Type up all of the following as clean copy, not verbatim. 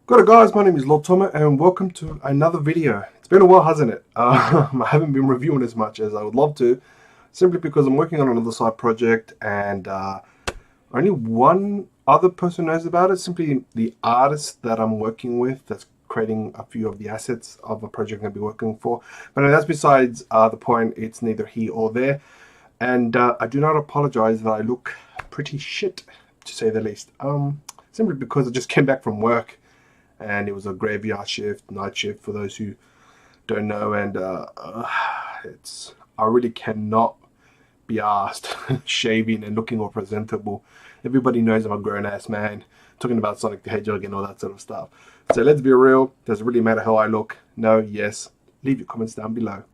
Good day guys, my name is Lord Toma and welcome to another video. It's been a while, hasn't it? I haven't been reviewing as much as I would love to, simply because I'm working on another side project and only one other person knows about it, simply the artist that I'm working with that's creating a few of the assets of a project I'm going to be working for. But that's besides the point. It's neither here or there. And I do not apologize that I look pretty shit, to say the least. Simply because I just came back from work and it was a graveyard shift, night shift for those who don't know, and I really cannot be asked shaving and looking all presentable. Everybody knows I'm a grown-ass man talking about Sonic the Hedgehog and all that sort of stuff. So let's be real, does it really matter how I look? No, yes. Leave your comments down below.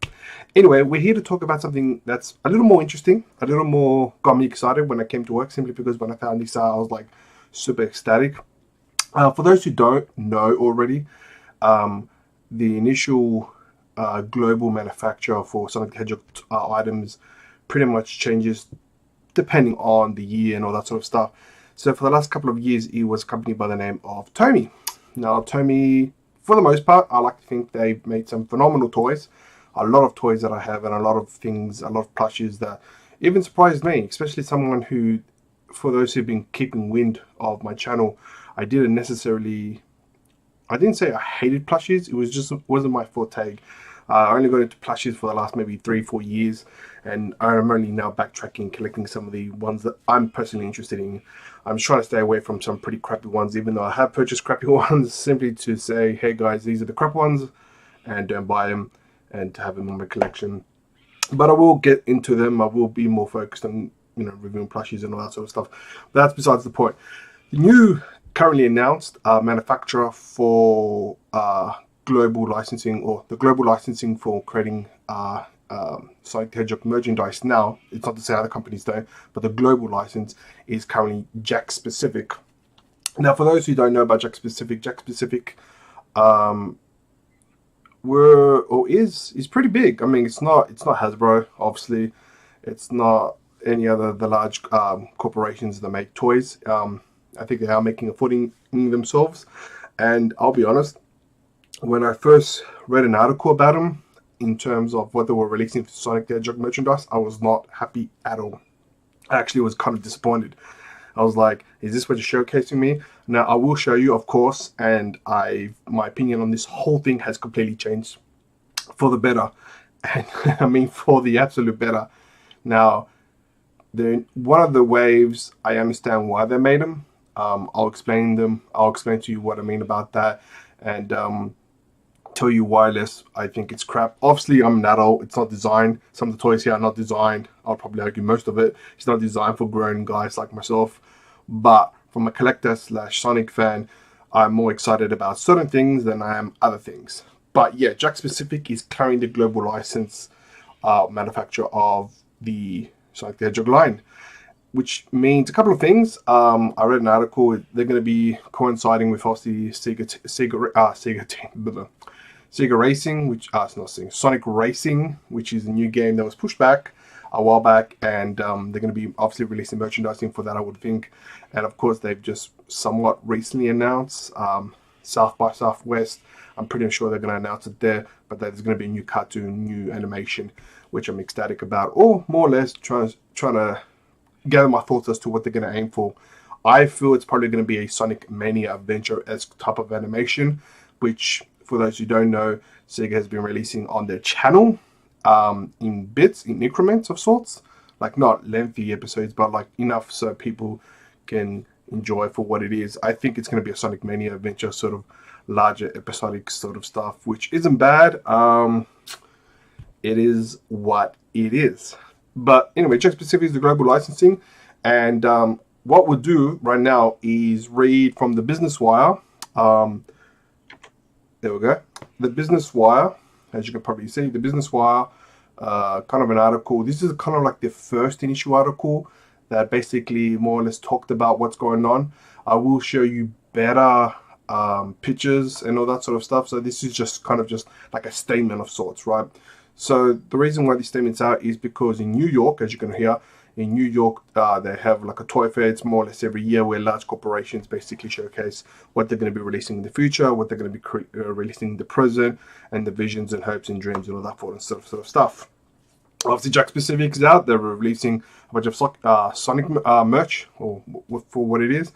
Anyway, we're here to talk about something that's a little more interesting, a little more got me excited when I came to work, simply because when I found this out, I was like super ecstatic. For those who don't know already, the initial global manufacturer for Sonic the Hedgehog items pretty much changes depending on the year and all that sort of stuff. So for the last couple of years, it was a company by the name of Tomy. Now, Tomy, for the most part, I like to think they've made some phenomenal toys. A lot of toys that I have and a lot of things, a lot of plushes that even surprised me, especially someone who, for those who've been keeping wind of my channel, I didn't say I hated plushies. It was just wasn't my forte. I only got into plushies for the last maybe 3-4 years, and I'm only now backtracking, collecting some of the ones that I'm personally interested in. I'm trying to stay away from some pretty crappy ones, even though I have purchased crappy ones, simply to say, hey guys, these are the crap ones, and don't buy them, and to have them in my collection. But I will get into them. I will be more focused on, reviewing plushies and all that sort of stuff. But that's besides the point. The new currently announced manufacturer for global licensing, or the global licensing for creating Sonic the Hedgehog merchandise now. It's not to say other companies don't, but the global license is currently Jakks specific. Now, for those who don't know about Jakks specific is pretty big. I mean, it's not Hasbro, obviously. It's not any other the large corporations that make toys. I think they are making a footing in themselves. And I'll be honest, when I first read an article about them in terms of what they were releasing for Sonic the Hedgehog merchandise, I was not happy at all. I actually was kind of disappointed. I was like, is this what you're showcasing me? Now, I will show you, of course, and my opinion on this whole thing has completely changed for the better. And I mean, for the absolute better. Now, one of the waves, I understand why they made them. I'll explain them. I'll explain to you what I mean about that, and tell you why I think it's crap. Obviously, I'm an adult. It's not designed. Some of the toys here are not designed. I'll probably argue most of it. It's not designed for grown guys like myself. But from a collector / Sonic fan, I'm more excited about certain things than I am other things. But yeah, Jakks Specific is carrying the global license manufacturer of the Sonic the Hedgehog line, which means a couple of things. I read an article. They're going to be coinciding with obviously Sega Racing, which it's not Sega, Sonic Racing, which is a new game that was pushed back a while back, and they're going to be obviously releasing merchandising for that, I would think. And of course, they've just somewhat recently announced South by Southwest. I'm pretty sure they're going to announce it there, but there's going to be a new cartoon, new animation, which I'm ecstatic about, or more or less trying to gather my thoughts as to what they're going to aim for. I feel it's probably going to be a Sonic Mania Adventure-esque type of animation, which, for those who don't know, Sega has been releasing on their channel in bits, in increments of sorts. Like, not lengthy episodes, but like enough so people can enjoy for what it is. I think it's going to be a Sonic Mania Adventure, sort of larger episodic sort of stuff, which isn't bad. It is what it is. But anyway, Jakks Specific is the global licensing, and what we'll do right now is read from the Business Wire. There we go. The Business Wire, as you can probably see, the Business Wire, kind of an article. This is kind of like the first initial article that basically more or less talked about what's going on. I will show you better pictures and all that sort of stuff. So this is just kind of just like a statement of sorts, right? So the reason why this statement's out is because in New York, as you can hear, in New York, they have like a toy fair. It's more or less every year where large corporations basically showcase what they're going to be releasing in the future, what they're going to be releasing in the present, and the visions and hopes and dreams and all that sort of stuff. Obviously, Jakks Pacific is out. They're releasing a bunch of Sonic merch, or for what it is,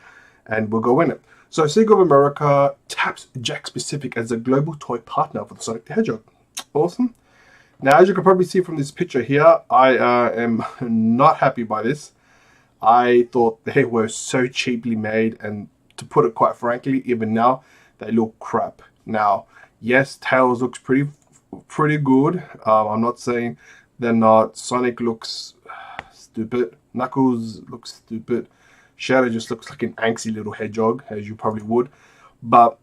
and we'll go in it. So, Sega of America taps Jakks Pacific as a global toy partner for the Sonic the Hedgehog. Awesome. Now, as you can probably see from this picture here, I am not happy by this. I thought they were so cheaply made, and to put it quite frankly, even now, they look crap. Now, yes, Tails looks pretty good. I'm not saying they're not. Sonic looks stupid. Knuckles looks stupid. Shadow just looks like an angsty little hedgehog, as you probably would. But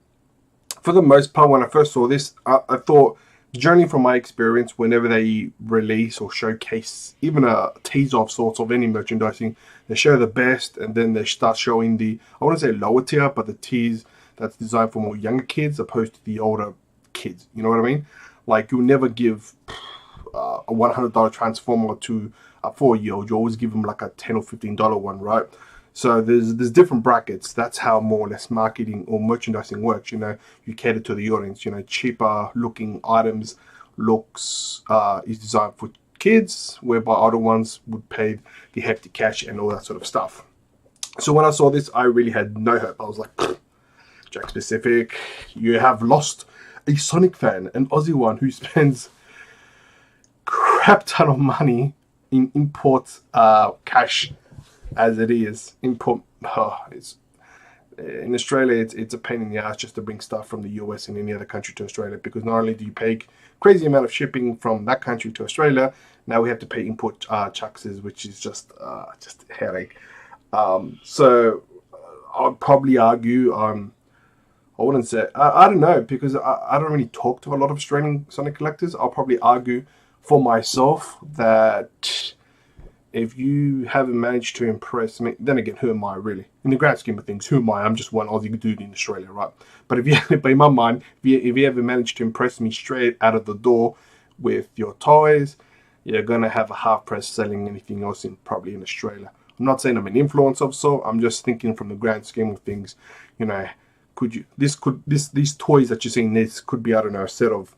for the most part, when I first saw this, I thought, generally from my experience, whenever they release or showcase even a tease of sorts of any merchandising, they show the best, and then they start showing the, I want to say lower tier, but the tease that's designed for more younger kids opposed to the older kids. You know what I mean? Like, you'll never give a $100 Transformer to a 4-year-old. You always give them like a $10 or $15 one, right? So there's different brackets. That's how more or less marketing or merchandising works. You know, you cater to the audience. You know, cheaper looking items is designed for kids, whereby other ones would pay the hefty cash and all that sort of stuff. So when I saw this, I really had no hope. I was like, Jakks Pacific, you have lost a Sonic fan, an Aussie one who spends crap ton of money in import cash. As it is, it's in Australia, it's a pain in the ass just to bring stuff from the US and any other country to Australia, because not only do you pay crazy amount of shipping from that country to Australia, now we have to pay import taxes, which is just a headache. So I'd probably argue, I wouldn't say, I don't know, because I don't really talk to a lot of Australian Sonic collectors. I'll probably argue for myself that if you haven't managed to impress me, then again, who am I really? In the grand scheme of things, who am I? I'm just one Aussie dude in Australia, right? But but in my mind, if you ever manage to impress me straight out of the door with your toys, you're gonna have a half price selling anything else probably in Australia. I'm not saying I'm an influencer, so I'm just thinking from the grand scheme of things. You know, these toys that you're seeing, this could be, I don't know, a set of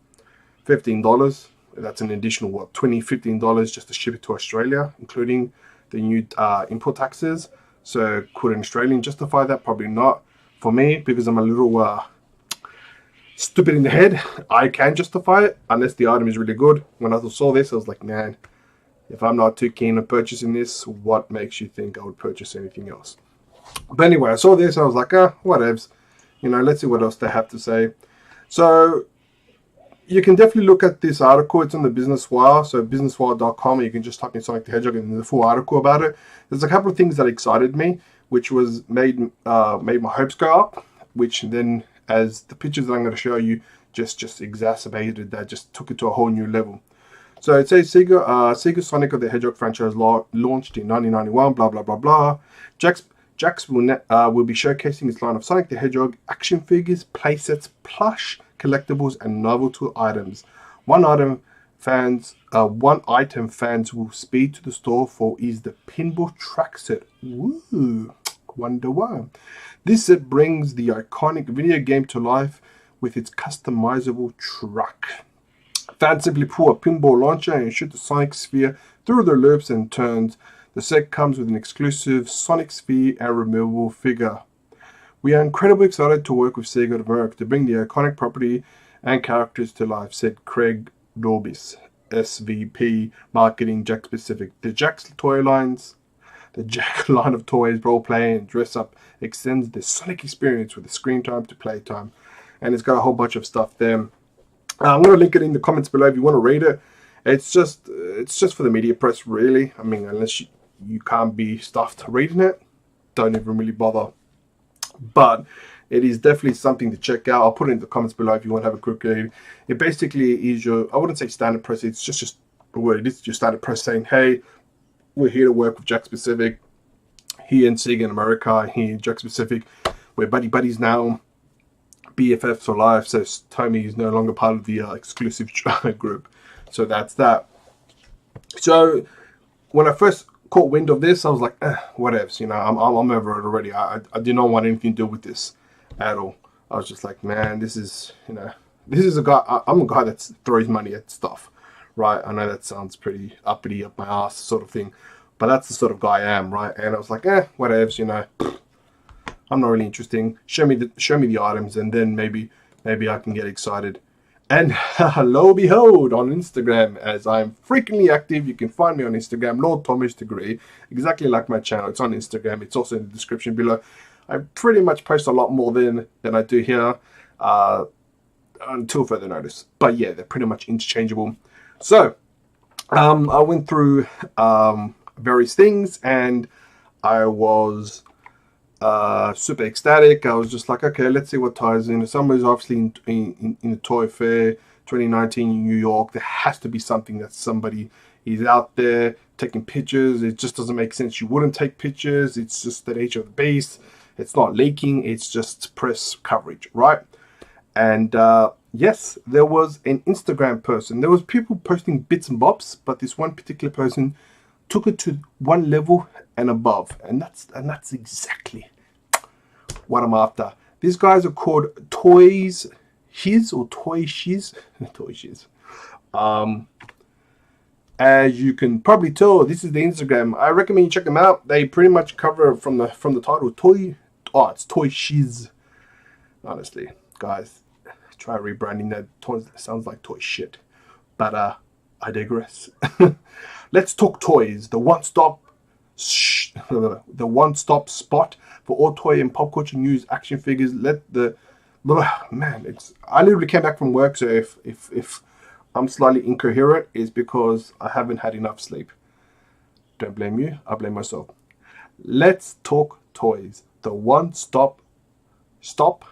$15. That's an additional, what, $20, $15 just to ship it to Australia, including the new import taxes. So could an Australian justify that? Probably not. For me, because I'm a little stupid in the head, I can justify it unless the item is really good. When I saw this, I was like, man, if I'm not too keen on purchasing this, what makes you think I would purchase anything else? But anyway, I saw this, I was like, whatevs. You know, let's see what else they have to say. So you can definitely look at this article. It's on the Business Wire, so businesswire.com. You can just type in Sonic the Hedgehog and there's a full article about it. There's a couple of things that excited me, which was made my hopes go up, which then, as the pictures that I'm going to show you, just exacerbated that, just took it to a whole new level. So it says Sega Sonic the Hedgehog franchise launched in 1991, blah, blah, blah, blah. Jakks will be showcasing its line of Sonic the Hedgehog action figures, playsets, plush, collectibles, and novelty items. One item fans will speed to the store for is the pinball track set. Woo! Wonder why. This set brings the iconic video game to life with its customizable track. Fans simply pull a pinball launcher and shoot the Sonic sphere through the loops and turns. The set comes with an exclusive Sonic sphere and removable figure. We are incredibly excited to work with Sega of America to bring the iconic property and characters to life, said Craig Dorbis, SVP Marketing, Jakks Pacific. The Jakks line of toys, role-play, and dress-up extends the Sonic experience with the screen time to playtime. And it's got a whole bunch of stuff there. I'm going to link it in the comments below if you want to read it. It's just for the media press, really. I mean, unless you can't be stuffed reading it, don't even really bother. But it is definitely something to check out. I'll put it in the comments below if you want to have a quick read. It basically is your, I wouldn't say standard press, it's just a word. It's your standard press saying, hey, we're here to work with Jakks Pacific, here in Sega in America, here in Jakks Pacific. We're buddies now, BFFs for life. So Tommy is no longer part of the exclusive group. So that's that. So when I first caught wind of this, I was like, whatevs, you know, I'm over it already. I did not want anything to do with this at all. I was just like, man, this is, you know, this is a guy, I'm a guy that throws money at stuff, right? I know that sounds pretty uppity, up my ass sort of thing, but that's the sort of guy I am, right? And I was like, whatevs, you know, I'm not really interesting. Show me the items, and then maybe I can get excited. And lo and behold, on Instagram, as I'm frequently active, you can find me on Instagram, Lord Thomas Degree, exactly like my channel. It's on Instagram. It's also in the description below. I pretty much post a lot more than I do here, until further notice. But yeah, they're pretty much interchangeable. So I went through various things, and I was super ecstatic. I was just like, okay, let's see what ties in. Somebody's obviously in the Toy Fair 2019 in New York. There has to be something that somebody is out there taking pictures. It just doesn't make sense. You wouldn't take pictures. It's just the nature of the beast. It's not leaking. It's just press coverage, right? And yes, there was an Instagram person. There was people posting bits and bobs, but this one particular person took it to one level and above, and that's exactly what I'm after. These guys are called Toys Shiz or Toy Shiz. Toy Shiz. As you can probably tell, this is the Instagram. I recommend you check them out. They pretty much cover from the title Toy. Oh, it's Toy Shiz. Honestly, guys, try rebranding that. Sounds like toy shit. But I digress. Let's talk toys. The one-stop spot for all toy and pop culture news, action figures. Man, I literally came back from work, so if I'm slightly incoherent, it's because I haven't had enough sleep. Don't blame you, I blame myself. Let's talk toys. The one-stop spot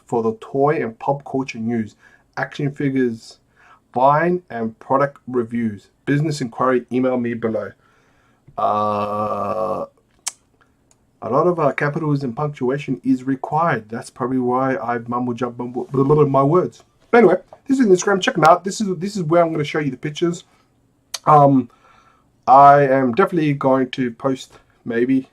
for the toy and pop culture news, action figures, buying and product reviews. Business inquiry, email me below. A lot of capitals and punctuation is required. That's probably why I've mumbled my words. But anyway, this is Instagram. Check them out. This is where I'm going to show you the pictures. I am definitely going to post, maybe.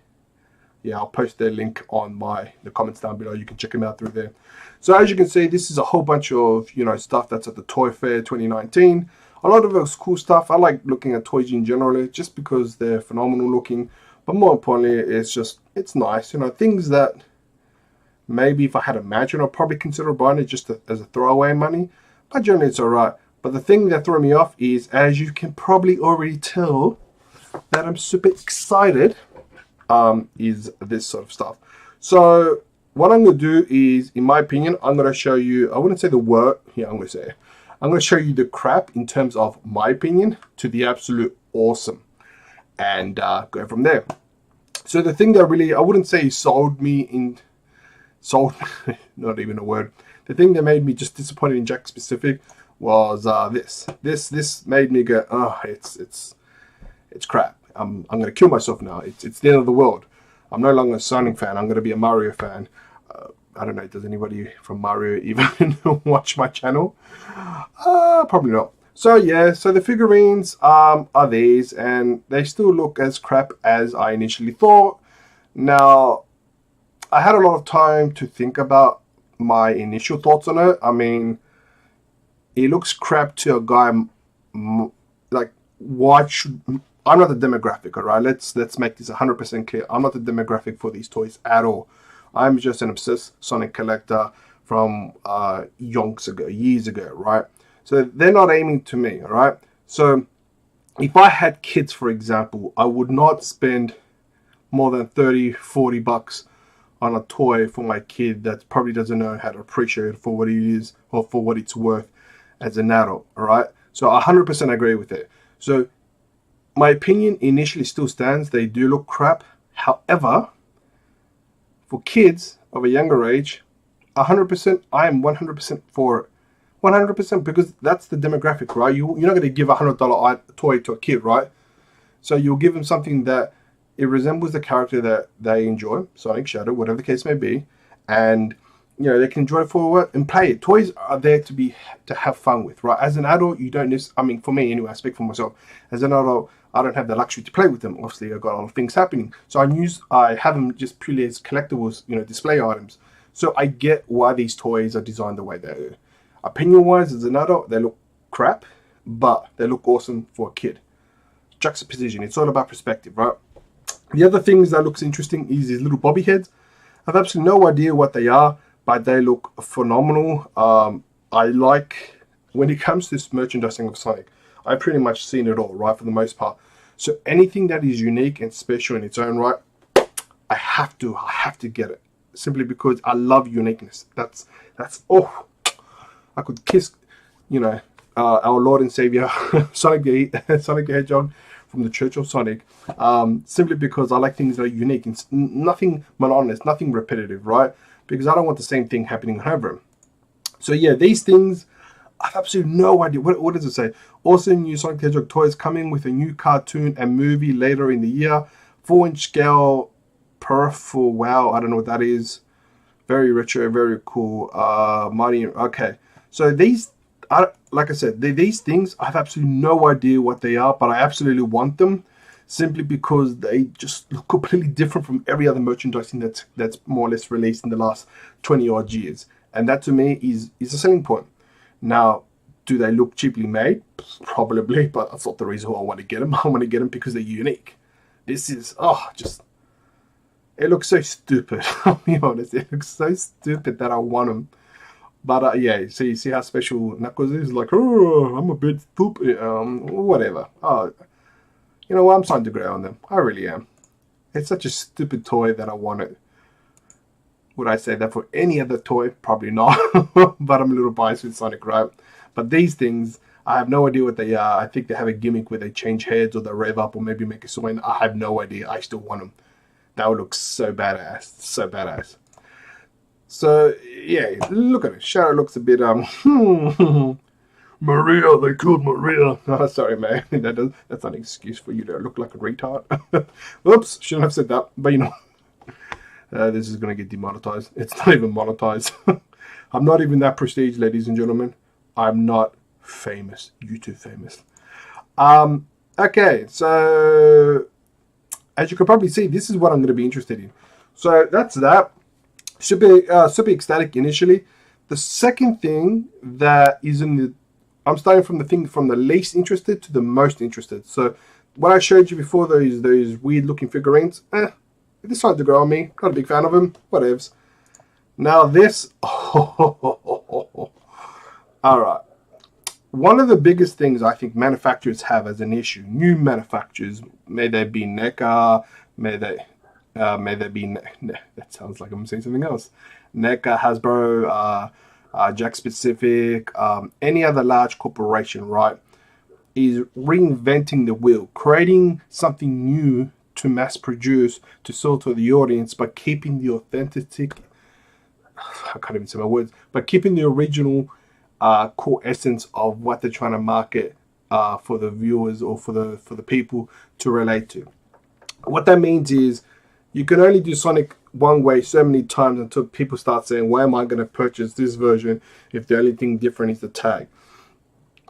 Yeah, I'll post their link on the comments down below. You can check them out through there. So as you can see, this is a whole bunch of, you know, stuff that's at the Toy Fair 2019. A lot of it was cool stuff. I like looking at toys in general, just because they're phenomenal looking. But more importantly, it's nice. You know, things that maybe if I had a mansion, I'd probably consider buying it just as a throwaway money. But generally, it's alright. But the thing that threw me off is, as you can probably already tell, that I'm super excited. Is this sort of stuff. So what I'm going to do is, in my opinion, I'm going to show you, I wouldn't say the word, yeah, I'm going to show you the crap in terms of my opinion to the absolute awesome, and go from there. So the thing that really, I wouldn't say sold, not even a word. The thing that made me just disappointed in Jakks specific was this made me go, oh, it's crap. I'm going to kill myself now. It's the end of the world. I'm no longer a Sonic fan. I'm going to be a Mario fan. I don't know. Does anybody from Mario even watch my channel? Probably not. So yeah. So the figurines are these, and they still look as crap as I initially thought. Now, I had a lot of time to think about my initial thoughts on it. I mean, it looks crap to a guy like, why should... I'm not the demographic, all right? Let's make this 100% clear. I'm not the demographic for these toys at all. I'm just an obsessed Sonic collector from years ago, right? So they're not aiming to me, all right? So if I had kids, for example, I would not spend more than 30, 40 bucks on a toy for my kid that probably doesn't know how to appreciate it for what it is or for what it's worth as an adult, all right? So 100% agree with it. So my opinion initially still stands. They do look crap. However, for kids of a younger age, 100%, I am 100% for it. 100%, because that's the demographic, right? You're not going to give a $100 toy to a kid, right? So you'll give them something that it resembles the character that they enjoy, Sonic, Shadow, whatever the case may be, and you know, they can enjoy it for what and play it. Toys are there to have fun with, right? As an adult, you don't I mean, for me anyway, I speak for myself. As an adult, I don't have the luxury to play with them. Obviously, I've got a lot of things happening, so I have them just purely as collectibles, you know, display items. So I get why these toys are designed the way they are. Opinion-wise, as an adult, they look crap, but they look awesome for a kid. Juxtaposition. It's all about perspective, right? The other things that looks interesting is these little bobby heads. I have absolutely no idea what they are, but they look phenomenal. I like, when it comes to this merchandising of Sonic, I've pretty much seen it all, right, for the most part. So anything that is unique and special in its own right, I have to get it. Simply because I love uniqueness. That's oh, I could kiss, you know, our Lord and Savior, Sonic the Hedgehog from the Church of Sonic, simply because I like things that are unique and nothing monotonous, nothing repetitive, right? Because I don't want the same thing happening over. So yeah, these things, I have absolutely no idea. What does it say? Also, new Sonic the Hedgehog toys coming with a new cartoon and movie later in the year. 4-inch scale peripheral. Wow, I don't know what that is. Very retro, very cool. Mighty. Okay, so these, like I said, these things, I have absolutely no idea what they are, but I absolutely want them, simply because they just look completely different from every other merchandising that's more or less released in the last 20 odd years, and that to me is a selling point. Now, do they look cheaply made? Probably, but that's not the reason why I want to get them. I want to get them because they're unique. This is, it looks so stupid. I'll be honest, it looks so stupid that I want them. But yeah, so you see how special Knuckles is? Like, oh, I'm a bit stupid. Whatever. Oh, you know what? I'm starting to grow on them. I really am. It's such a stupid toy that I want it. Would I say that for any other toy? Probably not. But I'm a little biased with Sonic, right? But these things, I have no idea what they are. I think they have a gimmick where they change heads or they rev up or maybe make a swing. I have no idea. I still want them. That would look so badass. So badass. So, yeah, look at it. Shadow looks a bit, Maria, they killed Maria. Oh, sorry, man. That's not an excuse for you to look like a retard. Oops, shouldn't have said that. But, you know, this is going to get demonetized. It's not even monetized. I'm not even that prestige, ladies and gentlemen. I'm not famous. YouTube famous. Okay, so as you can probably see, this is what I'm going to be interested in. So that's that. Should be super ecstatic initially. The second thing that is in the, I'm starting from the least interested to the most interested. So what I showed you before, those weird looking figurines, they decided to grow on me. Not a big fan of them. Whatevs. Now this, all right. One of the biggest things I think manufacturers have as an issue, new manufacturers, may they be NECA, may they be, that sounds like I'm saying something else, NECA, Hasbro, Jakks specific, any other large corporation, right, is reinventing the wheel, creating something new to mass produce, to sell to the audience, but keeping the authentic, I can't even say my words, but keeping the original core essence of what they're trying to market for the viewers or for the people to relate to. What that means is you can only do Sonic one way so many times until people start saying, why am I going to purchase this version if the only thing different is the tag?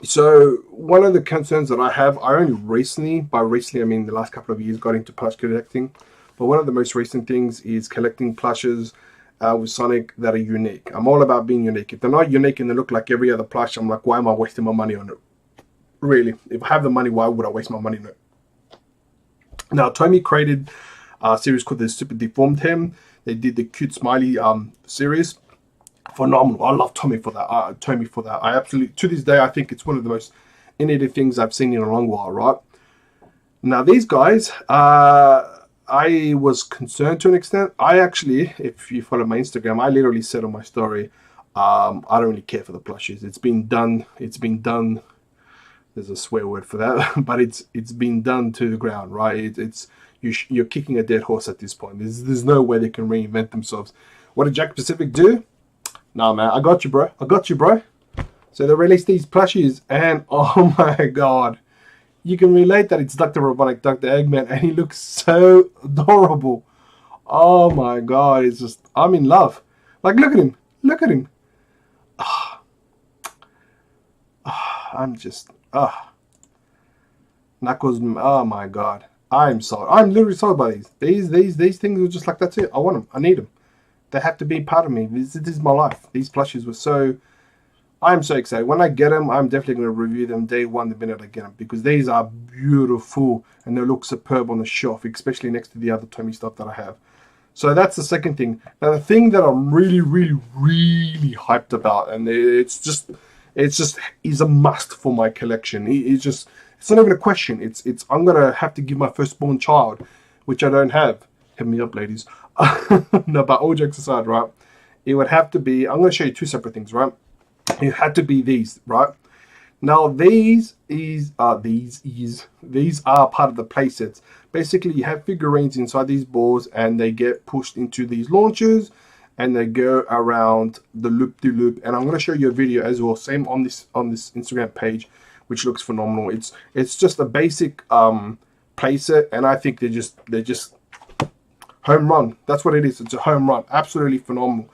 So one of the concerns that I have, I only recently, by recently I mean the last couple of years, got into plush collecting. But one of the most recent things is collecting plushes with Sonic that are unique. I'm all about being unique. If they're not unique and they look like every other plush, I'm like, why am I wasting my money on it? Really, if I have the money, why would I waste my money on it? Now, Tomy created a series called the Super Deformed Him. They did the Cute Smiley series. Phenomenal. I love Tomy for that. I absolutely, to this day, I think it's one of the most innovative things I've seen in a long while, right? Now, these guys, I was concerned to an extent. I actually, if you follow my Instagram, I literally said on my story, I don't really care for the plushes. It's been done. There's a swear word for that, but it's been done to the ground, right? You're kicking a dead horse at this point. There's no way they can reinvent themselves. What did Jakks Pacific do? Nah, man, I got you, bro. So they released these plushies, and oh my god, you can relate that it's Dr. Robotic, Dr. Eggman, and he looks so adorable. Oh my god, it's just, I'm in love. Like, look at him. Look at him. I'm just, Knuckles, oh my god. I'm sorry. I'm literally sorry about these. These things are just like, that's it. I want them. I need them. They have to be part of me. This is my life. These plushies were so... I'm so excited. When I get them, I'm definitely going to review them day one the minute I get them, because these are beautiful and they look superb on the shelf, especially next to the other Tommy stuff that I have. So that's the second thing. Now the thing that I'm really hyped about, and it's is a must for my collection. It's not even a question. It's I'm gonna have to give my firstborn child, which I don't have. Hit me up, ladies. No, but all jokes aside, right? It would have to be. I'm gonna show you two separate things, right? It had to be these, right? Now these are part of the playsets. Basically, you have figurines inside these balls, and they get pushed into these launchers, and they go around the loop-de-loop. And I'm going to show you a video as well, same on this Instagram page, which looks phenomenal. It's just a basic playset, and I think they're just home run. That's what it is. It's a home run. Absolutely phenomenal.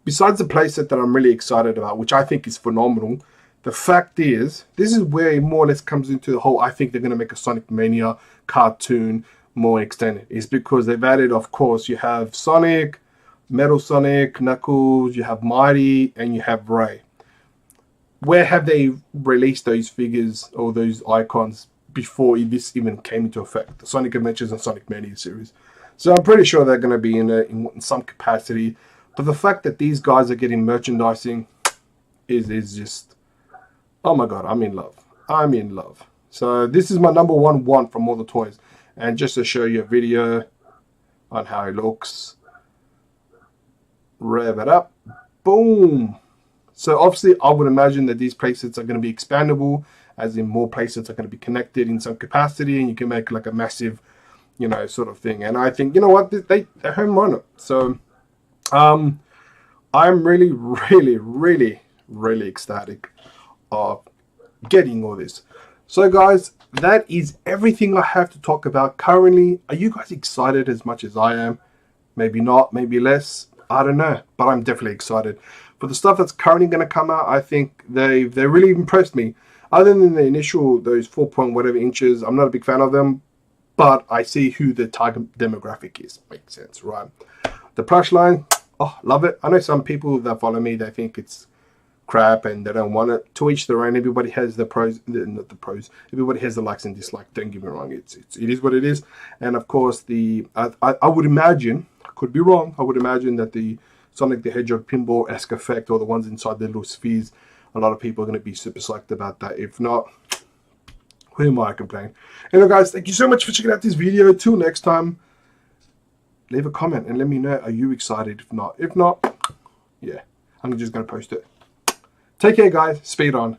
Besides the playset that I'm really excited about, which I think is phenomenal, the fact is, this is where it more or less comes into the whole, I think they're going to make a Sonic Mania cartoon more extended, is because they've added, of course, you have Sonic, Metal Sonic, Knuckles, you have Mighty, and you have Ray. Where have they released those figures or those icons before this even came into effect? The Sonic Adventures and Sonic Mania series. So I'm pretty sure they're going to be in some capacity. But the fact that these guys are getting merchandising is just, oh my god, I'm in love. I'm in love. So this is my number one from all the toys. And just to show you a video on how it looks. Rev it up. Boom. So obviously I would imagine that these playsets are going to be expandable, as in more playsets are going to be connected in some capacity, and you can make like a massive, you know, sort of thing. And I think, you know what, they're home run it. So I'm really ecstatic of getting all this. So guys, that is everything I have to talk about currently. Are you guys excited as much as I am? Maybe not, maybe less, I don't know, but I'm definitely excited for the stuff that's currently going to come out. I think they really impressed me. Other than the initial, those 4 point whatever inches, I'm not a big fan of them, but I see who the target demographic is. Makes sense, right? The plush line, oh, love it. I know some people that follow me, they think it's crap and they don't want it. To each their own. Everybody has the pros, not the pros. Everybody has the likes and dislikes. Don't get me wrong. It is what it is. And of course, I would imagine, I could be wrong, I would imagine that the Sonic the Hedgehog pinball-esque effect, or the ones inside the little spheres, a lot of people are going to be super psyched about that. If not, who am I complaining? Anyway guys, thank you so much for checking out this video. Till next time, leave a comment and let me know, are you excited? If not, yeah, I'm just going to post it. Take care guys, speed on.